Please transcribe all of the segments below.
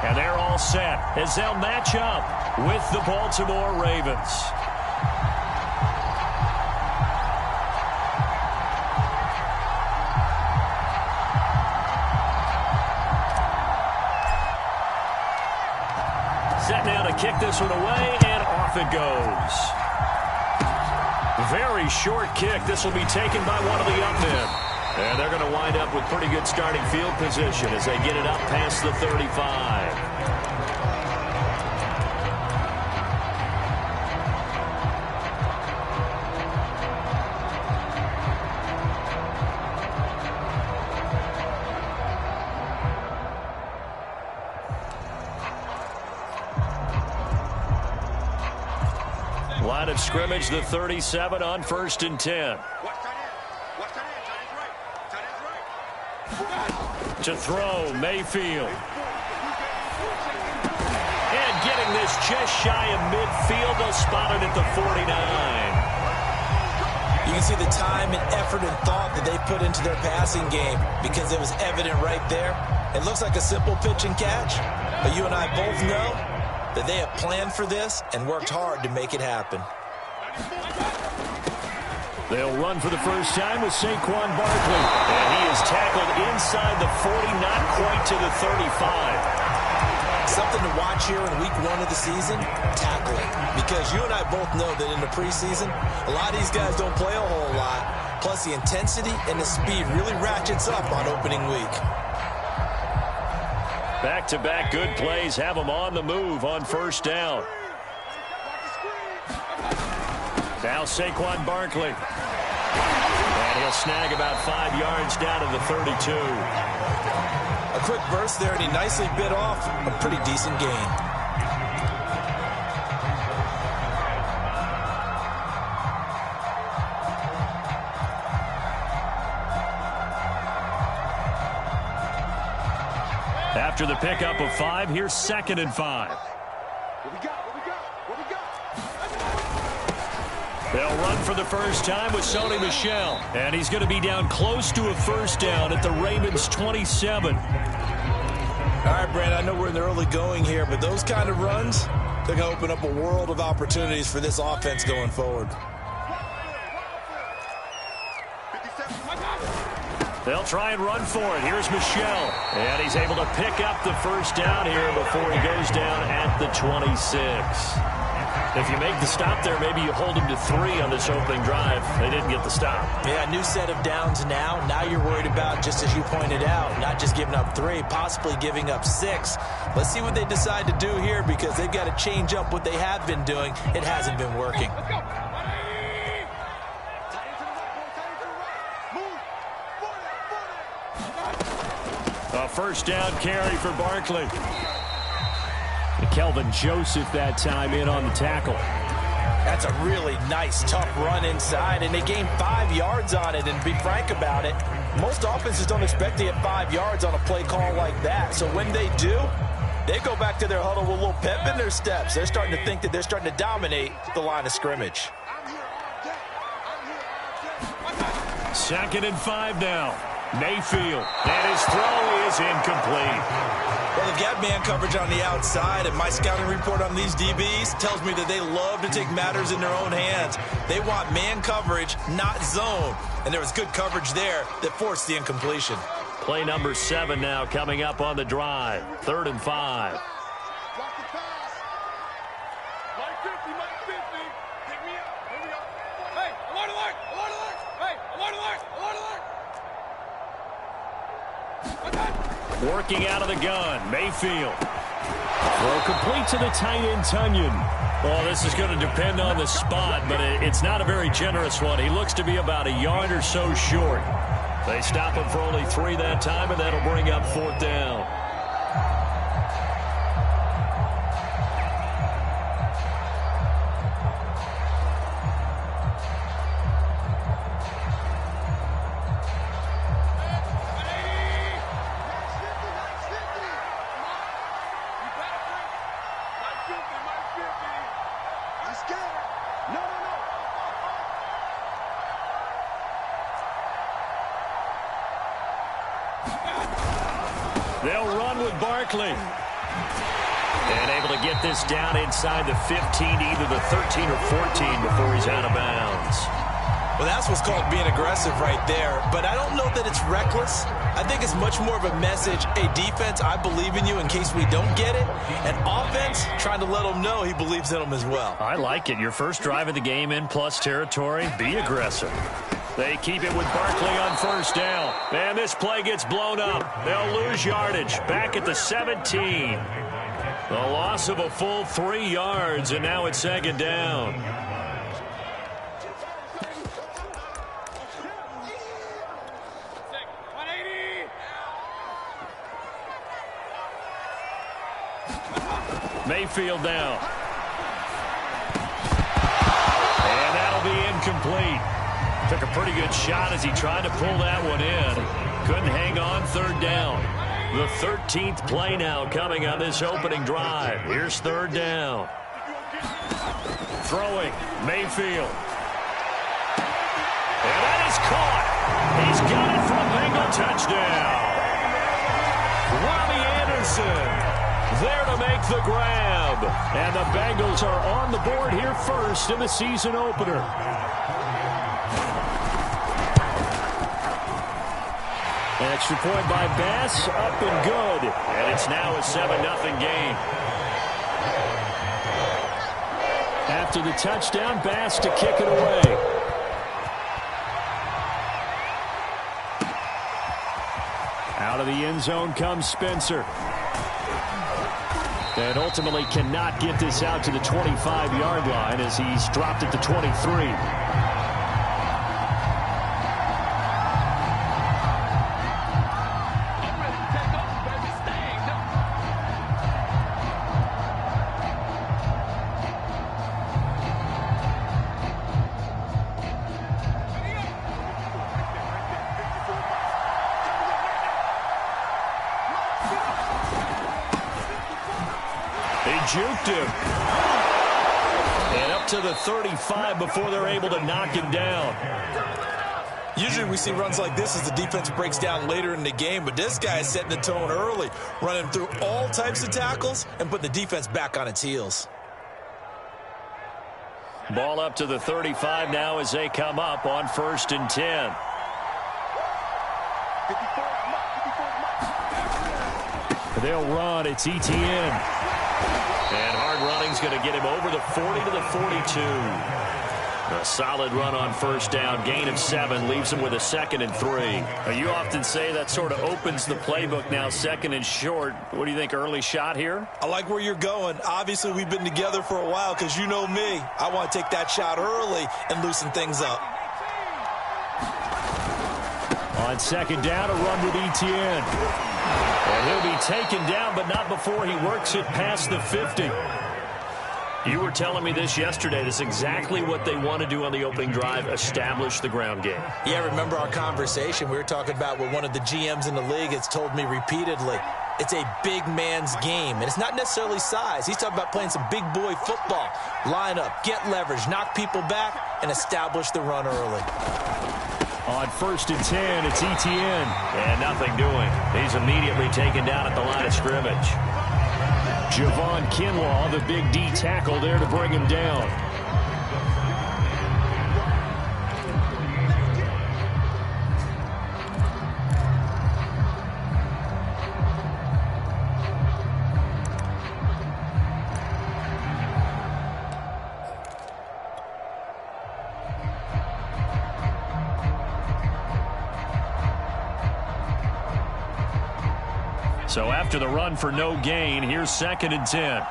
And they're all set as they'll match up with the Baltimore Ravens. Set now to kick this one away, and off it goes. Very short kick. This will be taken by one of the up men. And they're going to wind up with pretty good starting field position as they get it up past the 35. Line of scrimmage, the 37 on 1st and 10. To throw, Mayfield. And getting this just shy of midfield. They'll spot it at the 49. You can see the time and effort and thought that they put into their passing game because it was evident right there. It looks like a simple pitch and catch, but you and I both know that they have planned for this and worked hard to make it happen. They'll run for the first time with Saquon Barkley. And he is tackled inside the 40, not quite to the 35. Something to watch here in week 1 of the season, tackling. Because you and I both know that in the preseason, a lot of these guys don't play a whole lot. Plus the intensity and the speed really ratchets up on opening week. Back-to-back good plays have them on the move on first down. Now Saquon Barkley. And he'll snag about 5 yards down to the 32. A quick burst there, and he nicely bit off a pretty decent gain. After the pickup of 5, here's 2nd and 5. They'll run for the first time with Sony Michel. And he's going to be down close to a first down at the Ravens' 27. All right, Brand, I know we're in the early going here, but those kind of runs, they're going to open up a world of opportunities for this offense going forward. They'll try and run for it. Here's Michel. And he's able to pick up the first down here before he goes down at the 26. If you make the stop there, maybe you hold him to 3 on this opening drive. They didn't get the stop. Yeah, new set of downs now. Now you're worried about, just as you pointed out, not just giving up 3, possibly giving up 6. Let's see what they decide to do here because they've got to change up what they have been doing. It hasn't been working. A first down carry for Barkley. Kelvin Joseph that time in on the tackle. That's a really nice, tough run inside, and they gained 5 yards on it. And be frank about it, most offenses don't expect to get 5 yards on a play call like that. So when they do, they go back to their huddle with a little pep in their steps. They're starting to think that they're starting to dominate the line of scrimmage. 2nd and 5 now. Mayfield. And his throw is incomplete. Well, they've got man coverage on the outside, and my scouting report on these DBs tells me that they love to take matters in their own hands. They want man coverage, not zone. And there was good coverage there that forced the incompletion. Play number 7 now coming up on the drive. 3rd and 5. Working out of the gun, Mayfield. Throw complete to the tight end, Tunyon. Well, this is going to depend on the spot, but it's not a very generous one. He looks to be about a yard or so short. They stop him for only 3 that time, and that'll bring up 4th down. They'll run with Barkley. And able to get this down inside the 15 to either the 13 or 14 before he's out of bounds. Well, that's what's called being aggressive right there. But I don't know that it's reckless. I think it's much more of a message. Hey, defense, I believe in you in case we don't get it. And offense, trying to let him know he believes in him as well. I like it. Your first drive of the game in plus territory. Be aggressive. They keep it with Barkley on first down. And this play gets blown up. They'll lose yardage. Back at the 17. The loss of a full 3 yards, and now it's second down. Mayfield now. And that'll be incomplete. Took a pretty good shot as he tried to pull that one in. Couldn't hang on third down. The 13th play now coming on this opening drive. Here's third down. Throwing, Mayfield. And that is caught. He's got it for a Bengal touchdown. Robbie Anderson there to make the grab. And the Bengals are on the board here first in the season opener. Extra point by Bass, up and good. And it's now a 7-0 game. After the touchdown, Bass to kick it away. Out of the end zone comes Spencer. And ultimately cannot get this out to the 25-yard line as he's dropped at the 23. Juked him. And up to the 35 before they're able to knock him down. Usually we see runs like this as the defense breaks down later in the game, but this guy is setting the tone early, running through all types of tackles and putting the defense back on its heels. Ball up to the 35 now as they come up on 1st and 10. They'll run. It's Etienne. And hard running's going to get him over the 40 to the 42. A solid run on first down. Gain of 7 leaves him with a 2nd and 3. You often say that sort of opens the playbook now, 2nd and short. What do you think, early shot here? I like where you're going. Obviously, we've been together for a while because you know me. I want to take that shot early and loosen things up. On 2nd down, a run with Etienne. And he'll be taken down, but not before he works it past the 50. You were telling me this yesterday. This is exactly what they want to do on the opening drive, establish the ground game. Yeah, remember our conversation? We were talking about what one of the GMs in the league has told me repeatedly. It's a big man's game, and it's not necessarily size. He's talking about playing some big boy football. Line up, get leverage, knock people back, and establish the run early. On 1st and 10, it's Etienne. And nothing doing. He's immediately taken down at the line of scrimmage. Javon Kinlaw, the big D tackle there to bring him down. So after the run for no gain, here's 2nd and 10.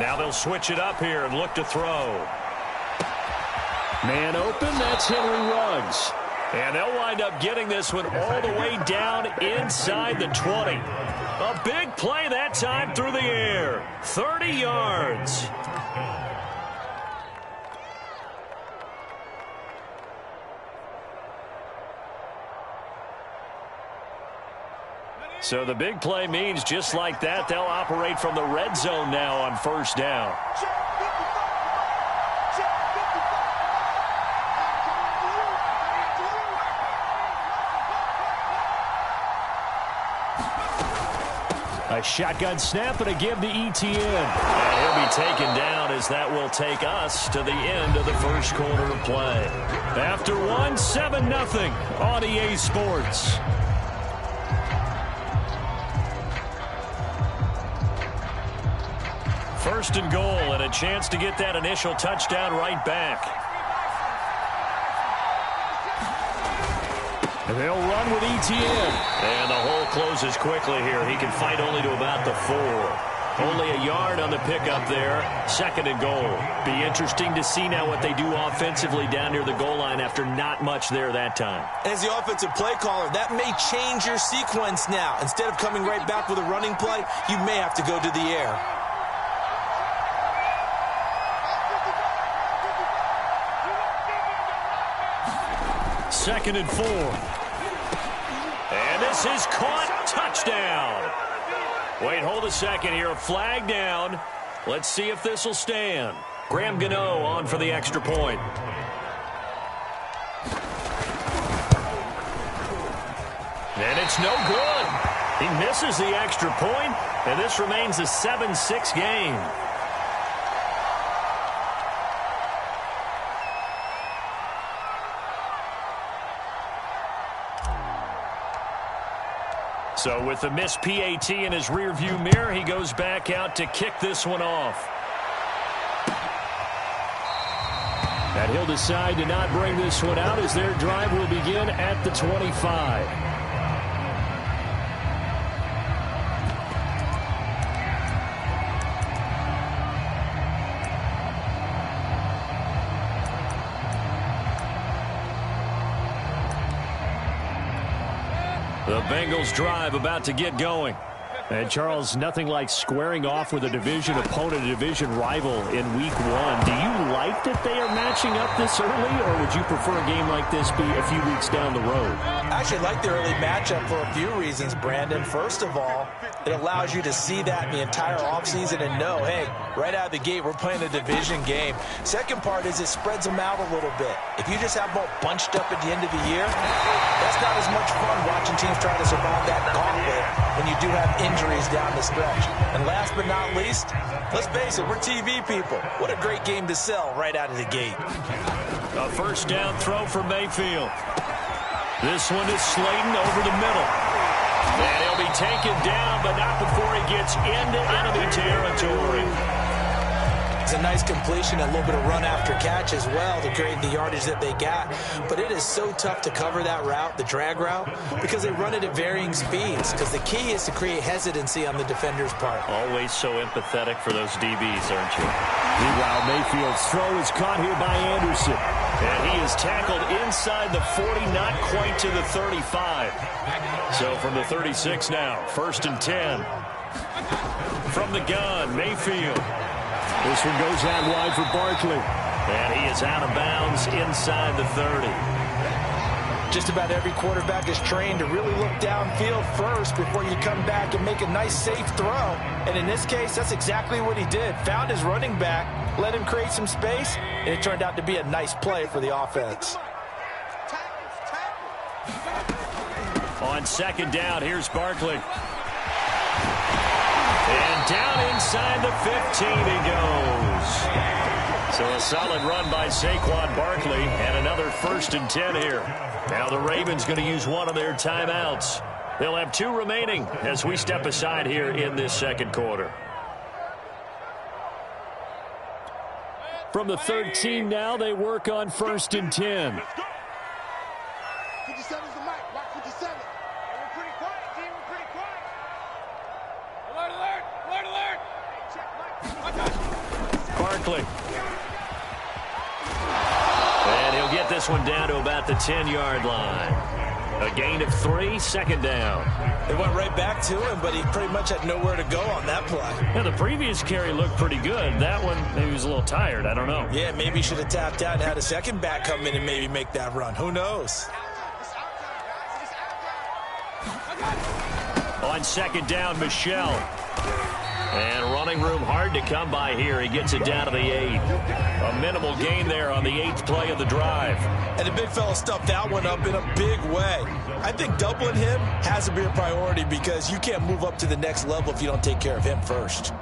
Now they'll switch it up here and look to throw. Man open, that's Henry Ruggs. And they'll wind up getting this one all the way down inside the 20. A big play that time through the air. 30 yards. So the big play means just like that, they'll operate from the red zone now on 1st down. A shotgun snap and a give to ETN. And he'll be taken down as that will take us to the end of the first quarter of play. After one, 7-0 on EA Sports. First and goal, and a chance to get that initial touchdown right back. And they'll run with ETN. And the hole closes quickly here. He can fight only to about the 4. Only a yard on the pickup there. Second and goal. Be interesting to see now what they do offensively down near the goal line after not much there that time. As the offensive play caller, that may change your sequence now. Instead of coming right back with a running play, you may have to go to the air. Second and 4. And this is caught. Touchdown. Wait, hold a second here. A flag down. Let's see if this will stand. Graham Gano on for the extra point. And it's no good. He misses the extra point, and this remains a 7-6 game. So with the missed PAT in his rearview mirror, he goes back out to kick this one off. And he'll decide to not bring this one out as their drive will begin at the 25. The Bengals drive about to get going. And, Charles, nothing like squaring off with a division opponent, a division rival in Week 1. Do you like that they are matching up this early, or would you prefer a game like this be a few weeks down the road? I actually like the early matchup for a few reasons, Brandon. First of all, it allows you to see that in the entire offseason and know, hey, right out of the gate, we're playing a division game. Second part is it spreads them out a little bit. If you just have them all bunched up at the end of the year, that's not as much fun watching teams try to survive that gauntlet when you do have injuries down the stretch. And last but not least, let's face it, we're TV people. What a great game to sell right out of the gate. A first down throw for Mayfield. This one is Slayton over the middle. And he'll be taken down, but not before he gets into enemy territory. It's a nice completion, a little bit of run after catch as well to create the yardage that they got. But it is so tough to cover that route, the drag route, because they run it at varying speeds. Because the key is to create hesitancy on the defender's part. Always so empathetic for those DBs, aren't you? Meanwhile, Mayfield's throw is caught here by Anderson. And he is tackled inside the 40, not quite to the 35. So from the 36 now, first and 10. From the gun, Mayfield. This one goes out wide for Barkley. And he is out of bounds inside the 30. Just about every quarterback is trained to really look downfield first before you come back and make a nice, safe throw. And in this case, that's exactly what he did. Found his running back, let him create some space, and it turned out to be a nice play for the offense. On second down, here's Barkley. And down inside the 15 he goes. So a solid run by Saquon Barkley and another first and 10 here. Now the Ravens going to use one of their timeouts. They'll have 2 remaining as we step aside here in this second quarter. From the 13 now, they work on first and 10. Barkley. And he'll get this one down to about the 10-yard line. A gain of 3, second down. They went right back to him, but he pretty much had nowhere to go on that play. Yeah, the previous carry looked pretty good. That one, maybe he was a little tired. I don't know. Yeah, maybe he should have tapped out and had a second back come in and maybe make that run. Who knows? On second down, Michel. And running room hard to come by here. He gets it down to the 8. A minimal gain there on the 8th play of the drive. And the big fella stuffed that one up in a big way. I think doubling him has to be a priority because you can't move up to the next level if you don't take care of him first.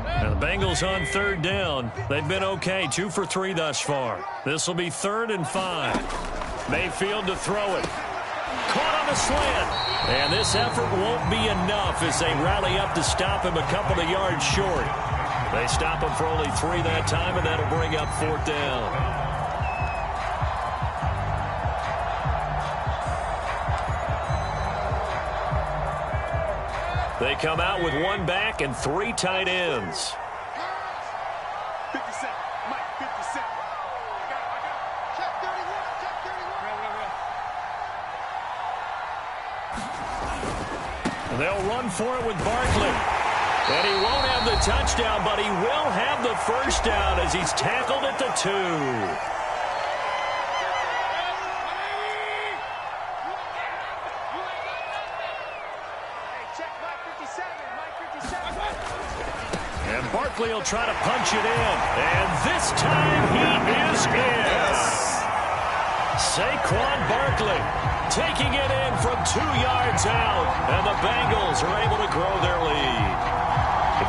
And the Bengals on 3rd down. They've been okay, 2 for 3 thus far. This will be 3rd and 5. Mayfield to throw it. Caught on the slant. And this effort won't be enough as they rally up to stop him a couple of yards short. They stop him for only 3 that time, and that'll bring up 4th down. They come out with 1 back and 3 tight ends. 57, Mike, 57. I got it. Check 31, check 31. They'll run for it with Barkley. And he won't have the touchdown, but he will have the first down as he's tackled at the 2. And Barkley will try to punch it in. And this time he is in. Yes. Saquon Barkley taking it in from 2 yards out. And the Bengals are able to grow their lead.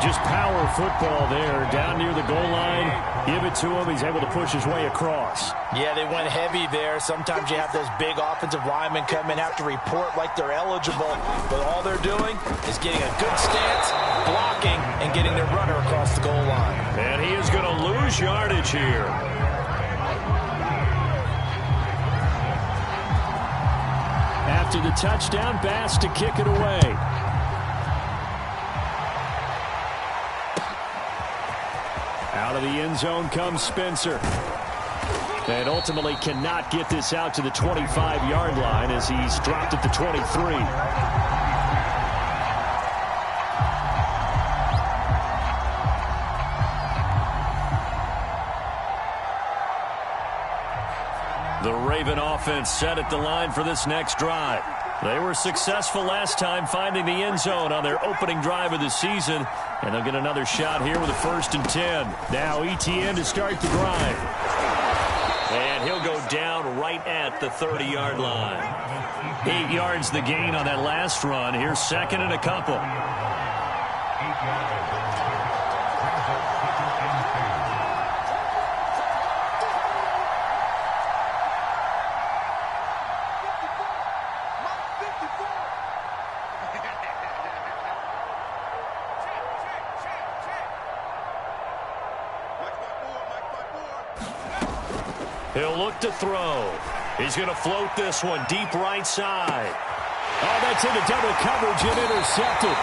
Just power football there down near the goal line. Give it to him. He's able to push his way across. Yeah, they went heavy there. Sometimes you have those big offensive linemen come in, have to report like they're eligible. But all they're doing is getting a good stance, blocking, and getting their runner across the goal line. And he is going to lose yardage here. After the touchdown, Bass to kick it away. Out of the end zone comes Spencer. And ultimately cannot get this out to the 25-yard line as he's dropped at the 23. The Raven offense set at the line for this next drive. They were successful last time finding the end zone on their opening drive of the season. And they'll get another shot here with a 1st and 10. Now Etienne to start the drive. And he'll go down right at the 30-yard line. 8 yards the gain on that last run. Here's 2nd and a couple. He'll look to throw. He's going to float this one deep right side. Oh, that's into double coverage and intercepted.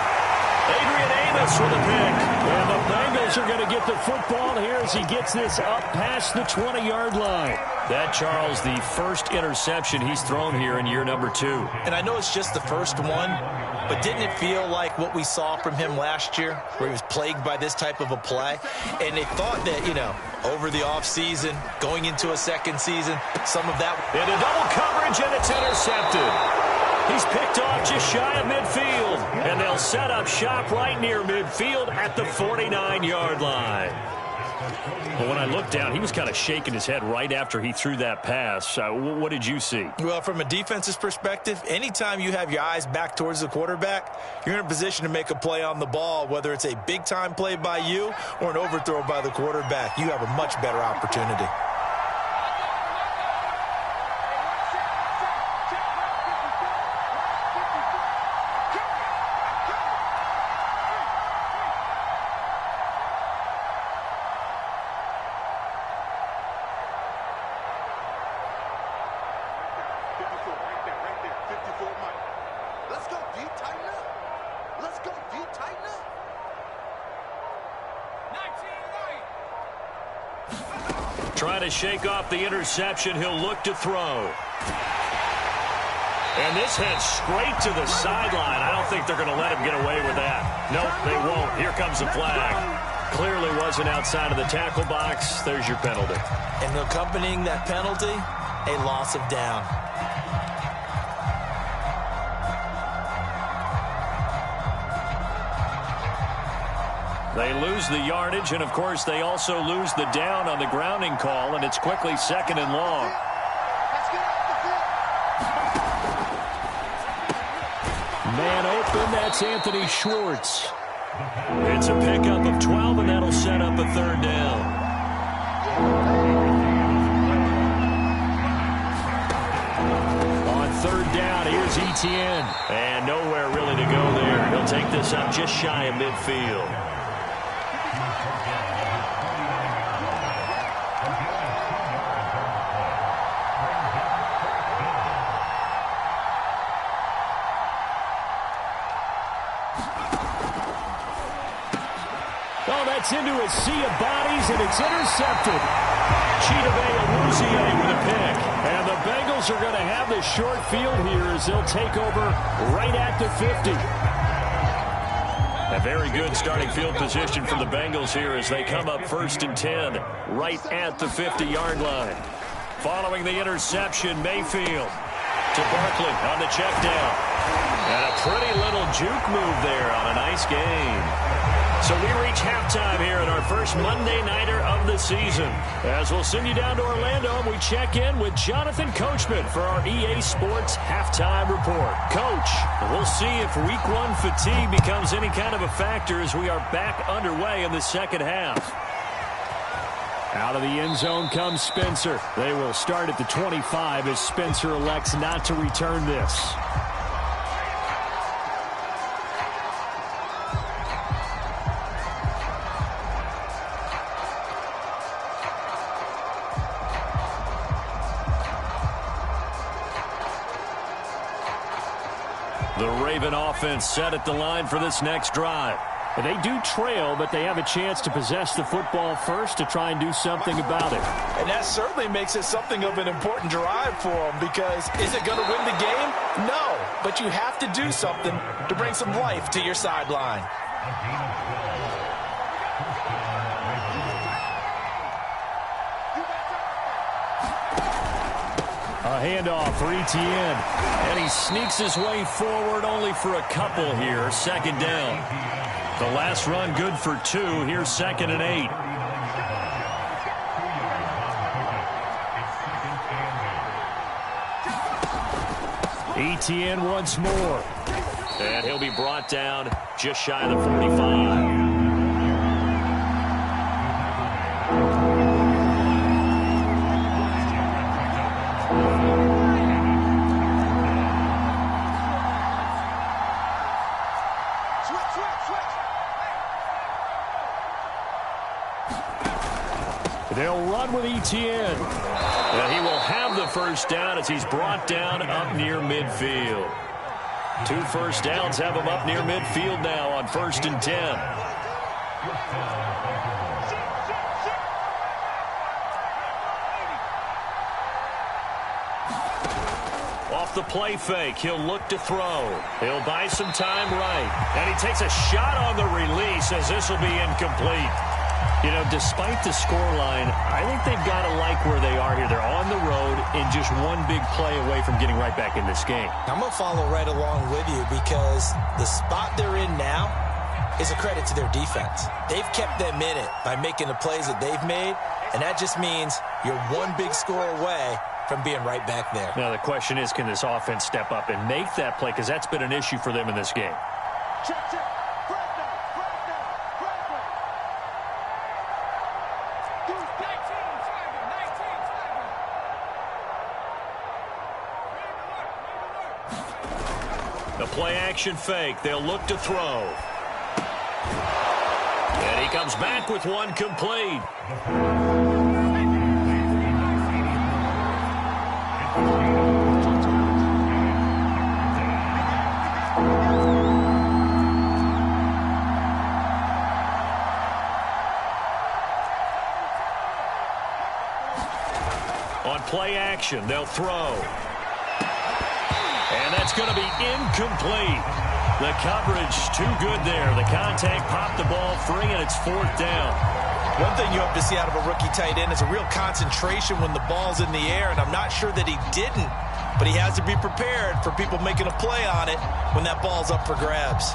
Adrian Amos with a pick. And the Bengals are going to get the football here as he gets this up past the 20-yard line. That, Charles, the first interception he's thrown here in year number 2. And I know it's just the first one, but didn't it feel like what we saw from him last year, where he was plagued by this type of a play? And they thought that, you know, over the offseason, going into a second season, some of that. And a double coverage, and it's intercepted. He's picked off just shy of midfield. And they'll set up shop right near midfield at the 49-yard line. But when I looked down, he was kind of shaking his head right after he threw that pass. What did you see? Well, from a defense's perspective, anytime you have your eyes back towards the quarterback, you're in a position to make a play on the ball, whether it's a big-time play by you or an overthrow by the quarterback. You have a much better opportunity. Trying to shake off the interception. He'll look to throw. And this heads straight to the sideline. I don't think they're going to let him get away with that. Nope, they won't. Here comes the flag. Clearly wasn't outside of the tackle box. There's your penalty. And accompanying that penalty, a loss of down. They lose the yardage, and, of course, they also lose the down on the grounding call, and it's quickly 2nd and long. Man open, that's Anthony Schwartz. It's a pickup of 12, and that'll set up a 3rd down. On 3rd down, here's Etienne. And nowhere really to go there. He'll take this up just shy of midfield. Into a sea of bodies, and it's intercepted. Chidobe Awuzie with a pick. And the Bengals are going to have the short field here as they'll take over right at the 50. A very good starting field position for the Bengals here as they come up 1st and 10 right at the 50-yard line. Following the interception, Mayfield to Barkley on the check down. And a pretty little juke move there on a nice game. So we reach halftime here at our first Monday Nighter of the season. As we'll send you down to Orlando, and we check in with Jonathan Coachman for our EA Sports Halftime Report. Coach, we'll see if Week 1 fatigue becomes any kind of a factor as we are back underway in the second half. Out of the end zone comes Spencer. They will start at the 25 as Spencer elects not to return this. The Raven offense set at the line for this next drive. They do trail, but they have a chance to possess the football first to try and do something about it. And that certainly makes it something of an important drive for them, because is it going to win the game? No, but you have to do something to bring some life to your sideline. A handoff for Etienne. And he sneaks his way forward only for a couple here. 2nd down. The last run good for 2. Here's 2nd and 8. Etienne once more. And he'll be brought down just shy of the 45. They'll run with Etienne. And he will have the 1st down as he's brought down up near midfield. 2 first downs have him up near midfield now on 1st and 10. Off the play fake, he'll look to throw. He'll buy some time right. And he takes a shot on the release as this will be incomplete. You know, despite the scoreline, I think they've got to like where they are here. They're on the road and just one big play away from getting right back in this game. I'm going to follow right along with you, because the spot they're in now is a credit to their defense. They've kept them in it by making the plays that they've made, and that just means you're one big score away from being right back there. Now, the question is, can this offense step up and make that play? Because that's been an issue for them in this game. Check. The play-action fake. They'll look to throw. And he comes back with one complete. On play action, they'll throw. And that's going to be incomplete. The coverage too good there. The contact popped the ball free, and it's 4th down. One thing you hope to see out of a rookie tight end is a real concentration when the ball's in the air, and I'm not sure that he didn't, but he has to be prepared for people making a play on it when that ball's up for grabs.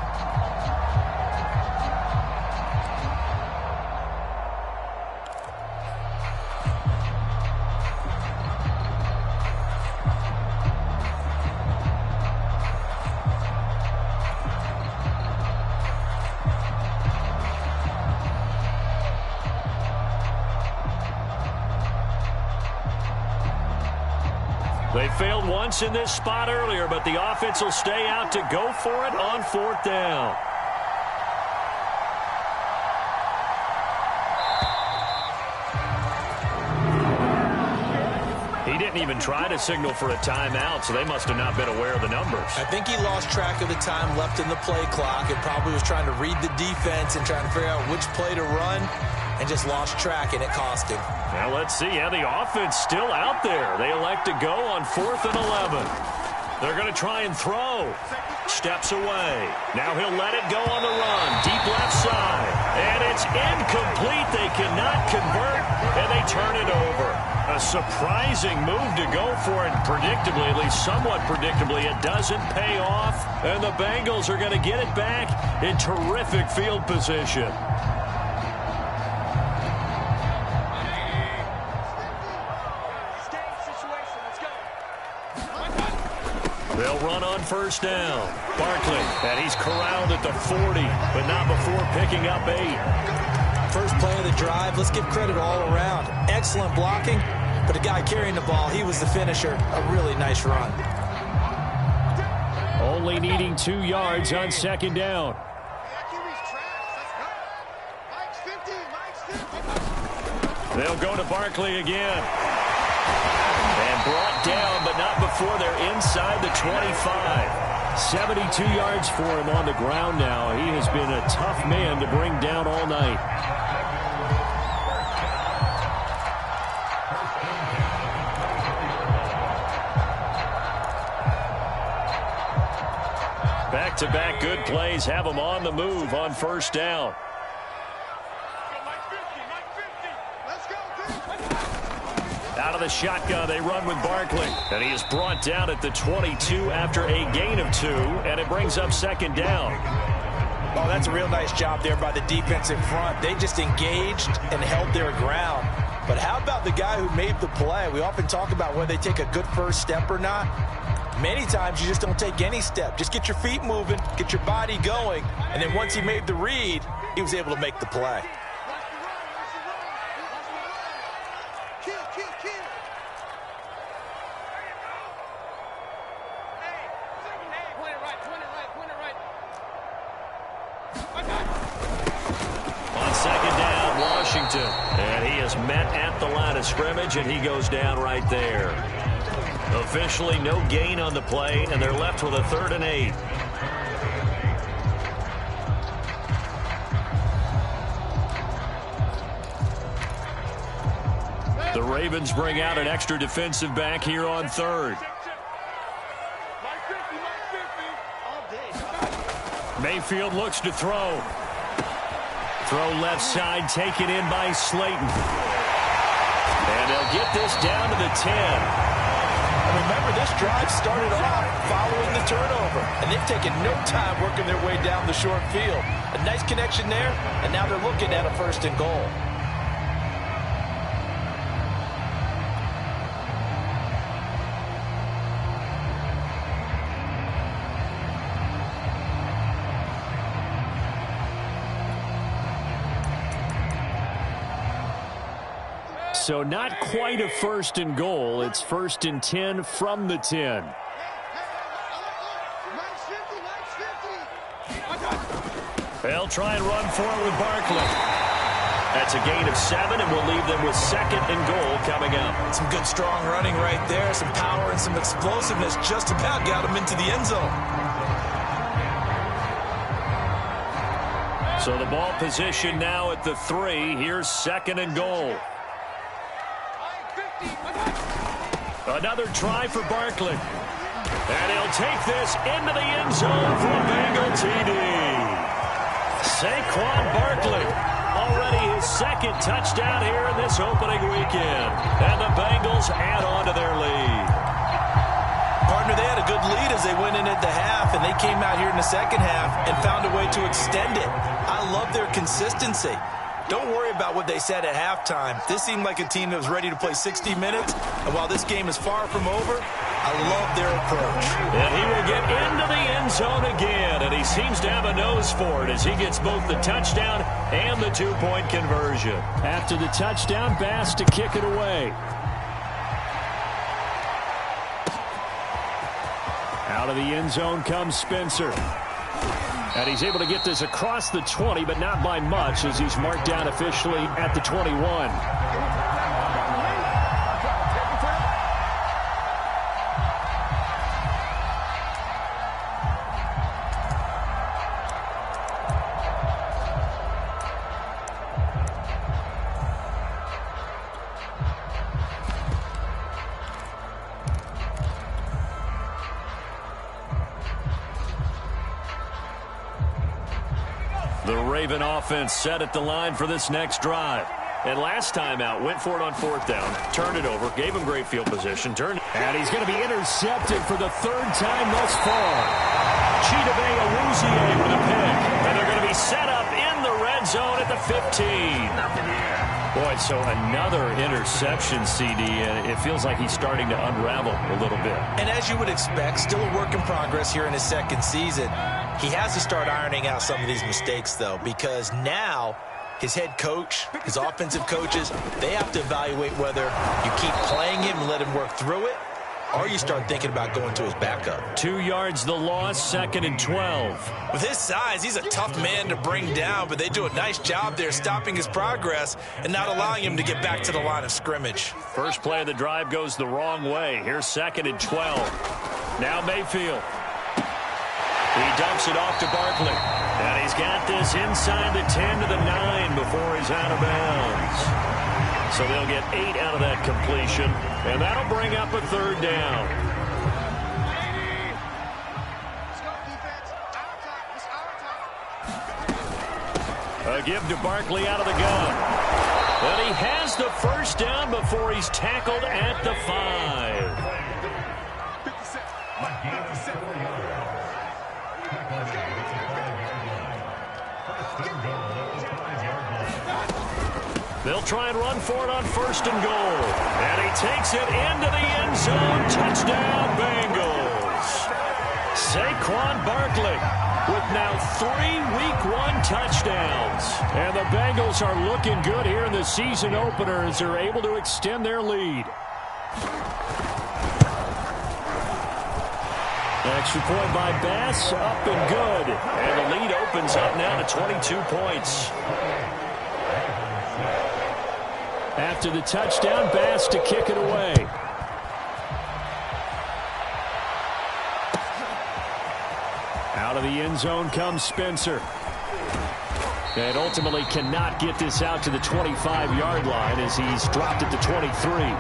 They failed once in this spot earlier, but the offense will stay out to go for it on 4th down. He didn't even try to signal for a timeout, so they must have not been aware of the numbers. I think he lost track of the time left in the play clock and probably was trying to read the defense and trying to figure out which play to run and just lost track, and it cost him. Now let's see. Yeah, the offense still out there. They elect to go on 4th and 11. They're going to try and throw. Steps away. Now he'll let it go on the run. Deep left side. And it's incomplete. They cannot convert, and they turn it over. A surprising move to go for it. Predictably, at least somewhat predictably, it doesn't pay off. And the Bengals are going to get it back in terrific field position. They'll run on 1st down. Barkley, and he's corralled at the 40, but not before picking up 8. First play of the drive, let's give credit all around. Excellent blocking, but the guy carrying the ball, he was the finisher. A really nice run. Only needing 2 yards on 2nd down. They'll go to Barkley again. And brought down, but not before they're inside the 25. 72 yards for him on the ground now. He has been a tough man to bring down all night. Back-to-back good plays have him on the move on 1st down. Out of the shotgun, they run with Barkley. And he is brought down at the 22 after a gain of 2, and it brings up 2nd down. Oh, that's a real nice job there by the defense in front. They just engaged and held their ground. But how about the guy who made the play? We often talk about whether they take a good first step or not. Many times you just don't take any step. Just get your feet moving, get your body going, and then once he made the read, he was able to make the play. On 2nd down, Washington. And he is met at the line of scrimmage, and he goes down right there. Officially no gain on the play, and they're left with a 3rd and 8. The Ravens bring out an extra defensive back here on 3rd. Mayfield looks to throw. Throw left side, taken in by Slayton. And they'll get this down to the 10. And remember, this drive started off following the turnover, and they've taken no time working their way down the short field. A nice connection there, and now they're looking at a 1st and goal. So not quite a 1st and goal. It's 1st and 10 from the 10. They'll try and run for it with Barkley. That's a gain of 7, and we'll leave them with 2nd and goal coming up. Some good, strong running right there. Some power and some explosiveness just about got him into the end zone. So the ball position now at the 3. Here's 2nd and goal. Another try for Barkley. And he'll take this into the end zone for a Bengal TD. Saquon Barkley, already his 2nd touchdown here in this opening weekend. And the Bengals add on to their lead. Partner, they had a good lead as they went in at the half, and they came out here in the 2nd half and found a way to extend it. I love their consistency. Don't worry about what they said at halftime. This seemed like a team that was ready to play 60 minutes. And while this game is far from over, I love their approach. And he will get into the end zone again. And he seems to have a nose for it as he gets both the touchdown and the 2-point conversion. After the touchdown, Bass to kick it away. Out of the end zone comes Spencer. And he's able to get this across the 20, but not by much, as he's marked down officially at the 21. The Raven offense set at the line for this next drive. And last time out, went for it on fourth down, turned it over, gave him great field position, and he's going to be intercepted for the third time thus far. Chidobe Awuzie with a pick. And they're going to be set up in the red zone at the 15. Boy, so another interception, CD, and it feels like he's starting to unravel a little bit. And as you would expect, still a work in progress here in his second season. He has to start ironing out some of these mistakes, though, because now his head coach, his offensive coaches, they have to evaluate whether you keep playing him and let him work through it, or you start thinking about going to his backup. 2 yards the loss, 2nd and 12. With his size, he's a tough man to bring down, but they do a nice job there stopping his progress and not allowing him to get back to the line of scrimmage. First play of the drive goes the wrong way. Here's 2nd and 12. Now Mayfield. He dumps it off to Barkley. And he's got this inside the 10 to the 9 before he's out of bounds. So they'll get 8 out of that completion. And that'll bring up a third down. A give to Barkley out of the gun. And he has the first down before he's tackled at the 5. They'll try and run for it on 1st and goal. And he takes it into the end zone. Touchdown, Bengals. Saquon Barkley with now 3 Week 1 touchdowns. And the Bengals are looking good here in the season opener as they're able to extend their lead. Extra point by Bass, up and good. And the lead opens up now to 22 points. After the touchdown, Bass to kick it away. Out of the end zone comes Spencer. And ultimately cannot get this out to the 25-yard line as he's dropped at the 23.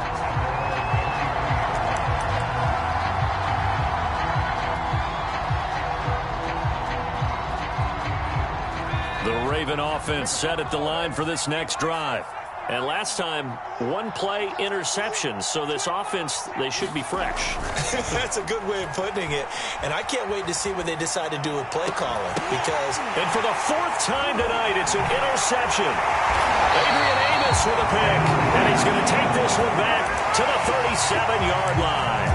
The Raven offense set at the line for this next drive. And last time, 1-play interception. So this offense, they should be fresh. That's a good way of putting it. And I can't wait to see what they decide to do with play calling. Because, and for the 4th time tonight, it's an interception. Adrian Amos with a pick. And he's going to take this one back to the 37-yard line.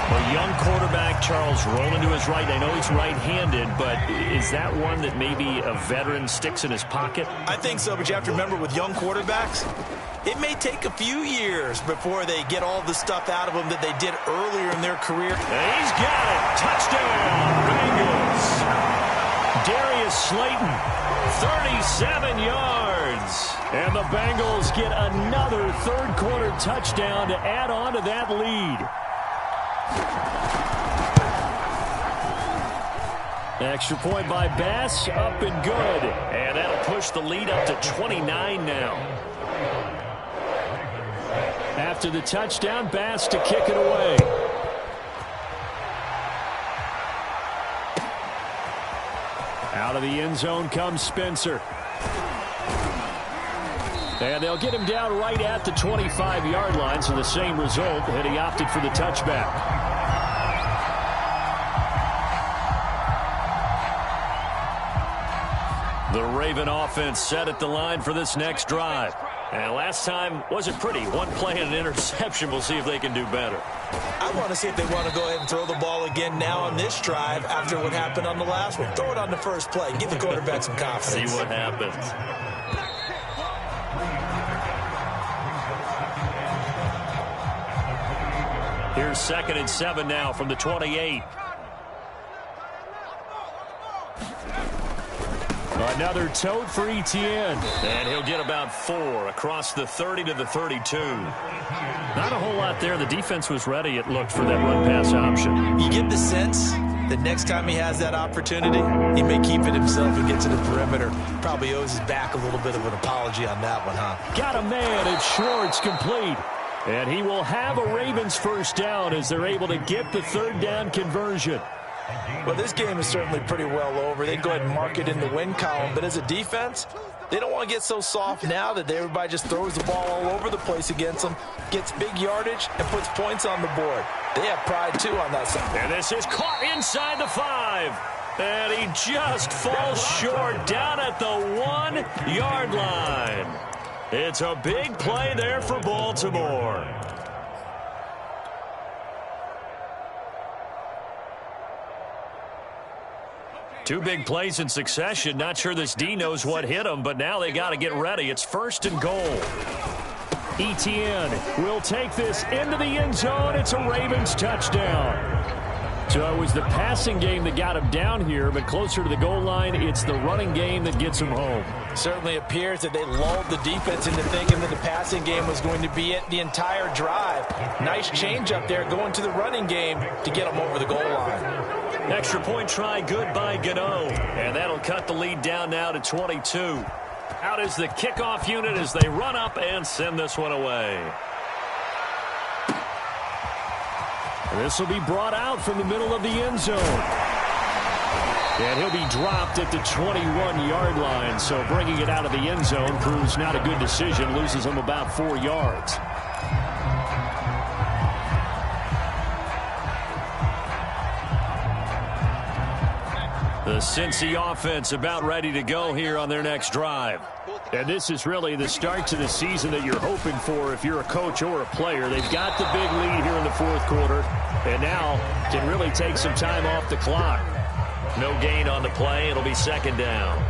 A young quarterback, Charles, rolling to his right. I know he's right-handed, but is that one that maybe a veteran sticks in his pocket? I think so, but you have to remember with young quarterbacks, it may take a few years before they get all the stuff out of them that they did earlier in their career. And he's got it. Touchdown, Bengals. Darius Slayton, 37 yards. And the Bengals get another third-quarter touchdown to add on to that lead. Extra point by Bass, up and good. And that'll push the lead up to 29 now. After the touchdown, Bass to kick it away. Out of the end zone comes Spencer. And they'll get him down right at the 25-yard line, so the same result, and he opted for the touchback. The Raven offense set at the line for this next drive. And last time wasn't pretty. 1 play and an interception. We'll see if they can do better. I want to see if they want to go ahead and throw the ball again now on this drive after what happened on the last one. Throw it on the first play. Give the quarterback some confidence. See what happens. Here's 2nd and 7 now from the 28. Another tote for Etienne. And he'll get about 4 across the 30 to the 32. Not a whole lot there. The defense was ready, it looked, for that run-pass option. You get the sense that next time he has that opportunity, he may keep it himself and get to the perimeter. Probably owes his back a little bit of an apology on that one, huh? Got a man. It's Schwartz, complete. And he will have a Ravens first down as they're able to get the third down conversion. Well, this game is certainly pretty well over. They'd go ahead and mark it in the win column. But as a defense, they don't want to get so soft now that everybody just throws the ball all over the place against them, gets big yardage, and puts points on the board. They have pride, too, on that side. And this is caught inside the 5. And he just falls short down at the 1-yard line. It's a big play there for Baltimore. Two big plays in succession. Not sure this D knows what hit him, but now they got to get ready. It's 1st and goal. Etienne will take this into the end zone. It's a Ravens touchdown. So it was the passing game that got him down here, but closer to the goal line, it's the running game that gets him home. Certainly appears that they lulled the defense into thinking that the passing game was going to be it the entire drive. Nice change up there going to the running game to get them over the goal line. Extra point try good by Gano. And that'll cut the lead down now to 22. Out is the kickoff unit as they run up and send this one away. This will be brought out from the middle of the end zone. And he'll be dropped at the 21-yard line. So bringing it out of the end zone proves not a good decision. Loses him about 4 yards. The Cincy offense about ready to go here on their next drive. And this is really the start to the season that you're hoping for if you're a coach or a player. They've got the big lead here in the 4th quarter and now can really take some time off the clock. No gain on the play. It'll be 2nd down.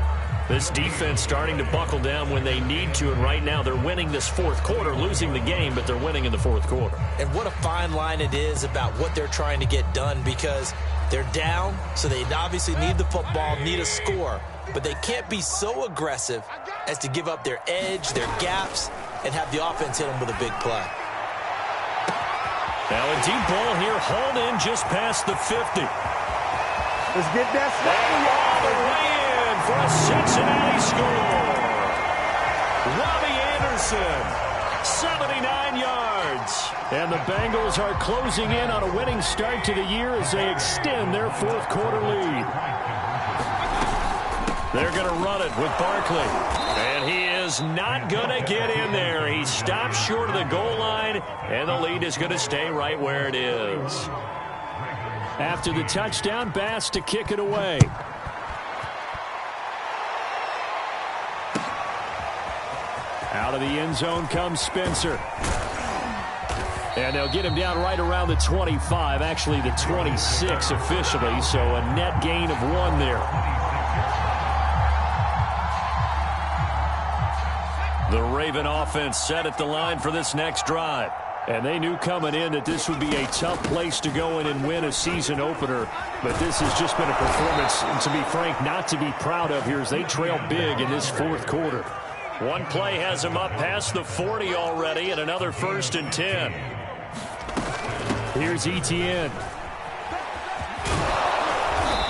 This defense starting to buckle down when they need to, and right now they're winning this 4th quarter, losing the game, but they're winning in the 4th quarter. And what a fine line it is about what they're trying to get done, because they're down, so they obviously need the football, need a score, but they can't be so aggressive as to give up their edge, their gaps, and have the offense hit them with a big play. Now a deep ball here, hauled in just past the 50. Let's get that snap all the way in for a Cincinnati score. Robbie Anderson, 79 yards. And the Bengals are closing in on a winning start to the year as they extend their 4th quarter lead. They're going to run it with Barkley. And he is not going to get in there. He stops short of the goal line, and the lead is going to stay right where it is. After the touchdown, Bass to kick it away. Out of the end zone comes Spencer. And they'll get him down right around the 25, actually the 26 officially, so a net gain of 1 there. The Raven offense set at the line for this next drive. And they knew coming in that this would be a tough place to go in and win a season opener. But this has just been a performance, and to be frank, not to be proud of here as they trail big in this 4th quarter. One play has him up past the 40 already, and another 1st and 10. Here's Etienne.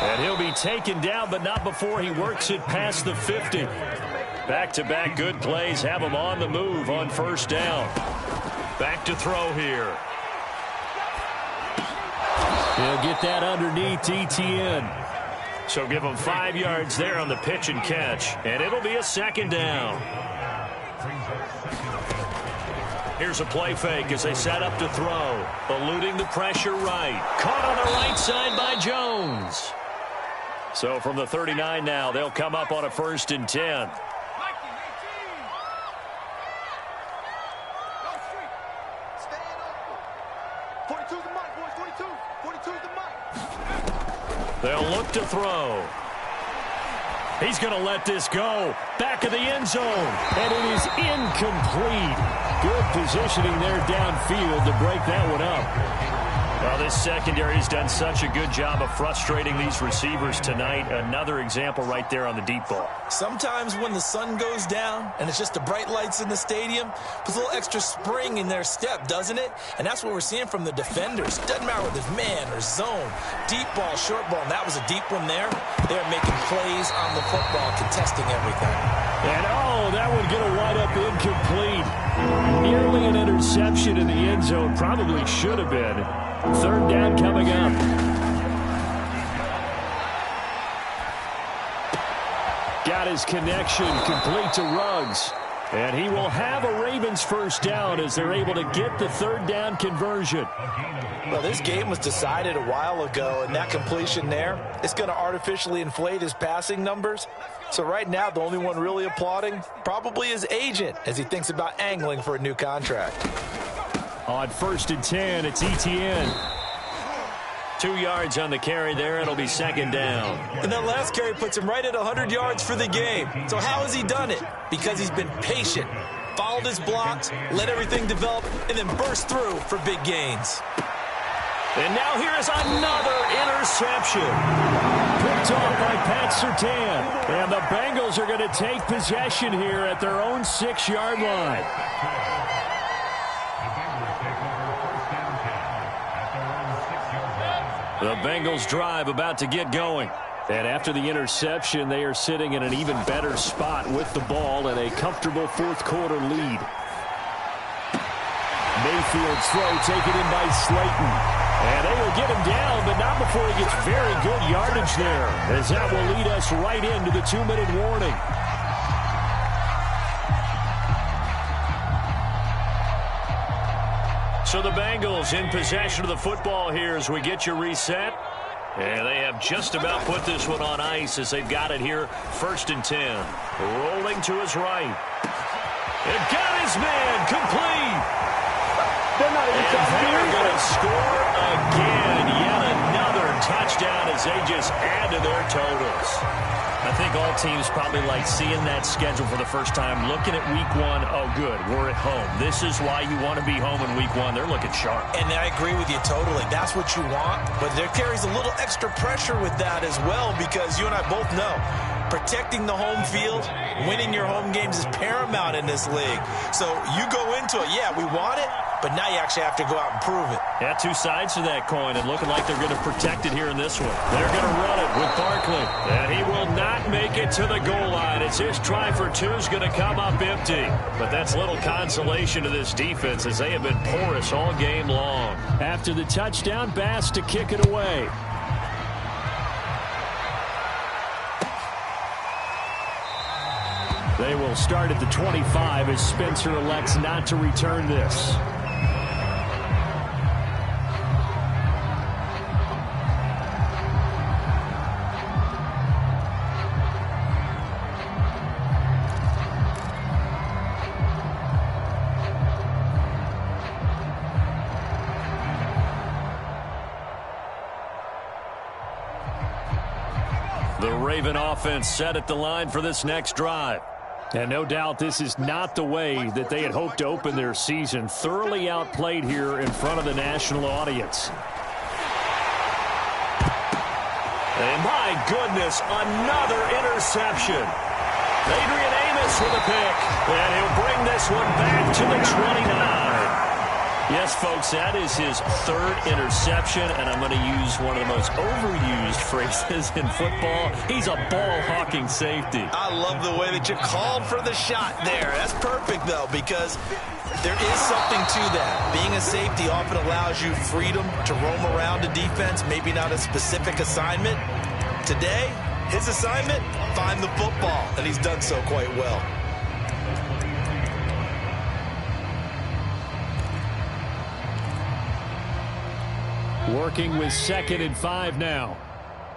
And he'll be taken down, but not before he works it past the 50. Back-to-back good plays have him on the move on 1st down. Back to throw here. He'll get that underneath Etienne. So give him 5 yards there on the pitch and catch. And it'll be a 2nd down. Here's a play fake as they set up to throw. Eluding the pressure right. Caught on the right side by Jones. So from the 39 now, they'll come up on a 1st and 10. They'll look to throw. He's going to let this go. Back of the end zone. And it is incomplete. Good positioning there downfield to break that one up. Well, this secondary has done such a good job of frustrating these receivers tonight. Another example right there on the deep ball. Sometimes when the sun goes down and it's just the bright lights in the stadium, puts a little extra spring in their step, doesn't it? And that's what we're seeing from the defenders. Doesn't matter whether it's man or zone, deep ball, short ball, and that was a deep one there. They're making plays on the football, contesting everything. And, oh, that one going to wind up incomplete. Nearly an interception in the end zone. Probably should have been. Third down coming up. Got his connection complete to Ruggs. And he will have a Ravens first down as they're able to get the third down conversion. Well, this game was decided a while ago, and that completion there is going to artificially inflate his passing numbers. So right now, the only one really applauding probably his agent as he thinks about angling for a new contract. On 1st and 10, it's Etienne. 2 yards on the carry there. It'll be second down. And that last carry puts him right at 100 yards for the game. So how has he done it? Because he's been patient, followed his blocks, let everything develop, and then burst through for big gains. And now here is another interception. Picked off by Pat Surtain. And the Bengals are going to take possession here at their own 6-yard line. The Bengals drive about to get going. And after the interception, they are sitting in an even better spot with the ball and a comfortable fourth-quarter lead. Mayfield's throw taken in by Slayton. And they will get him down, but not before he gets very good yardage there, as that will lead us right into the 2-minute warning. So the Bengals in possession of the football here as we get you reset. And they have just about put this one on ice as they've got it here. 1st and 10. Rolling to his right. And got his man complete. They're not even and they're going to score again. Yet another touchdown as they just add to their totals. I think all teams probably like seeing that schedule for the first time, looking at week 1. Oh, good, we're at home. This is why you want to be home in week 1. They're looking sharp. And I agree with you totally. That's what you want. But there carries a little extra pressure with that as well, because you and I both know protecting the home field, winning your home games is paramount in this league. So you go into it, yeah, we want it, but now you actually have to go out and prove it. Yeah, 2 sides to that coin, and looking like they're going to protect it here in this one. They're going to run it with Barkley, and he will not make it to the goal line. It's his try for 2 is going to come up empty. But that's little consolation to this defense as they have been porous all game long. After the touchdown, Bass to kick it away. They will start at the 25 as Spencer elects not to return this. The Raven offense set at the line for this next drive. And no doubt this is not the way that they had hoped to open their season. Thoroughly outplayed here in front of the national audience. And my goodness, another interception. Adrian Amos with a pick. And he'll bring this one back to the 29. Yes, folks, that is his 3rd interception, and I'm going to use one of the most overused phrases in football. He's a ball-hawking safety. I love the way that you called for the shot there. That's perfect, though, because there is something to that. Being a safety often allows you freedom to roam around a defense, maybe not a specific assignment. Today, his assignment, find the football, and he's done so quite well. Working with 2nd and 5 now.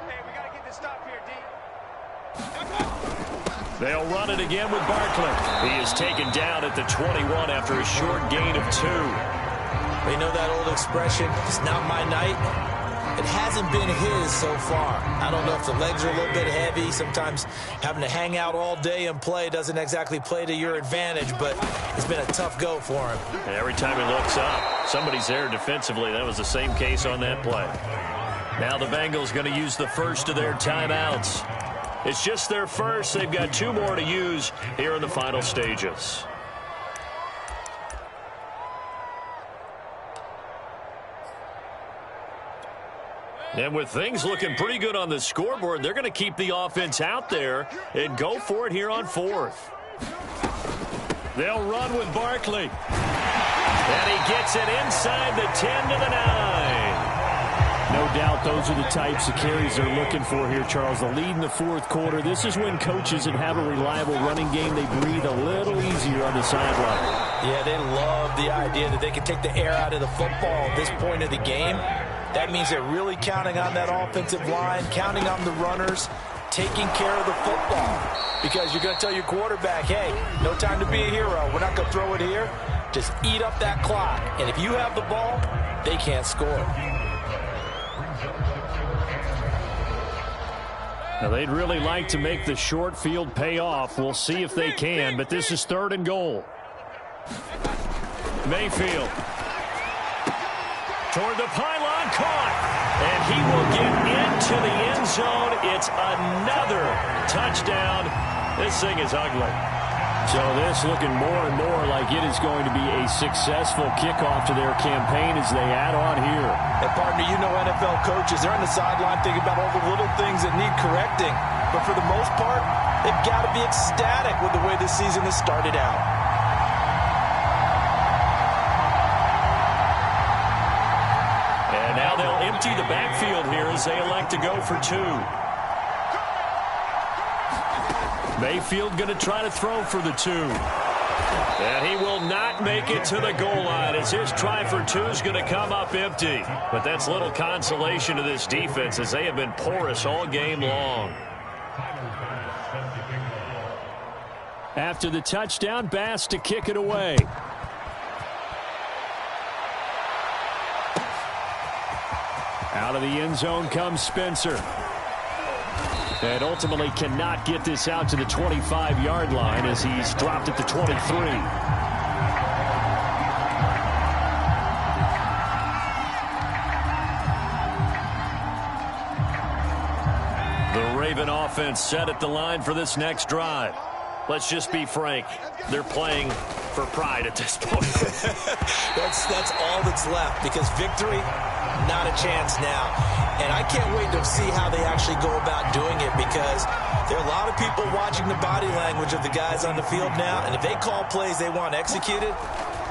Hey, we got to get this stop here, D. They'll run it again with Barkley. He is taken down at the 21 after a short gain of 2. You know that old expression, it's not my night? it hasn't been his so far. I don't know if the legs are a little bit heavy. Sometimes having to hang out all day and play doesn't exactly play to your advantage, but it's been a tough go for him. And every time he looks up, somebody's there defensively. That was the same case on that play. Now the Bengals going to use the first of their timeouts. It's just their first. They've got 2 more to use here in the final stages. And with things looking pretty good on the scoreboard, they're going to keep the offense out there and go for it here on 4th. They'll run with Barkley. And he gets it inside the 10 to the 9. No doubt those are the types of carries they're looking for here, Charles. The lead in the 4th quarter. This is when coaches that have a reliable running game, they breathe a little easier on the sideline. Yeah, they love the idea that they can take the air out of the football at this point of the game. That means they're really counting on that offensive line, counting on the runners, taking care of the football. Because you're going to tell your quarterback, hey, no time to be a hero. We're not going to throw it here. Just eat up that clock. And if you have the ball, they can't score. Now, they'd really like to make the short field pay off. We'll see if they can, but this is 3rd and goal. Mayfield. Toward the pylon, caught. And he will get into the end zone. It's another touchdown. This thing is ugly. So this looking more and more like it is going to be a successful kickoff to their campaign as they add on here. And partner, you know NFL coaches, they're on the sideline thinking about all the little things that need correcting. But for the most part, they've got to be ecstatic with the way this season has started out. And now they'll empty the backfield here as they elect to go for 2. Mayfield going to try to throw for the 2. And he will not make it to the goal line as his try for 2 is going to come up empty. But that's little consolation to this defense as they have been porous all game long. After the touchdown, Bass to kick it away. Out of the end zone comes Spencer. And ultimately cannot get this out to the 25-yard line as he's dropped at the 23. The Raven offense set at the line for this next drive. Let's just be frank. They're playing for pride at this point. That's all that's left because victory, not a chance now. And I can't wait to see how they actually go about doing it because there are a lot of people watching the body language of the guys on the field now. And if they call plays they want executed,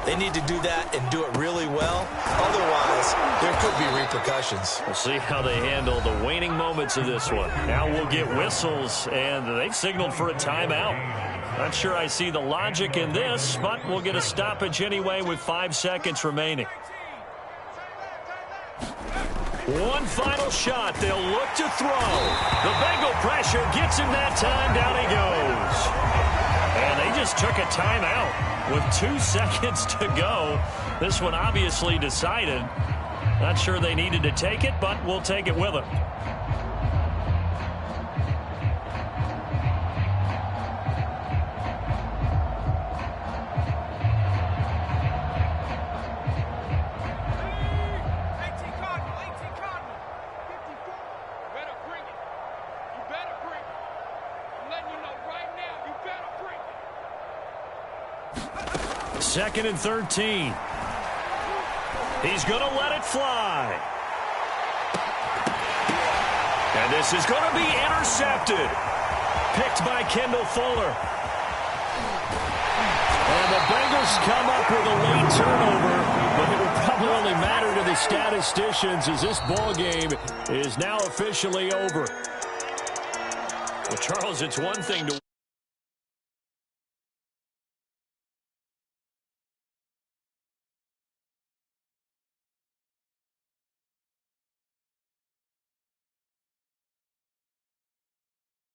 they need to do that and do it really well. Otherwise, there could be repercussions. We'll see how they handle the waning moments of this one. Now we'll get whistles, and they've signaled for a timeout. Not sure I see the logic in this, but we'll get a stoppage anyway with 5 seconds remaining. One final shot. They'll look to throw. The Bengal pressure gets him that time. Down he goes. And they just took a timeout with 2 seconds to go. This one obviously decided. Not sure they needed to take it, but we'll take it with them. Second and 13. He's going to let it fly. And this is going to be intercepted. Picked by Kendall Fuller. And the Bengals come up with a late turnover, but it will probably only matter to the statisticians as this ball game is now officially over. Well, Charles, it's one thing to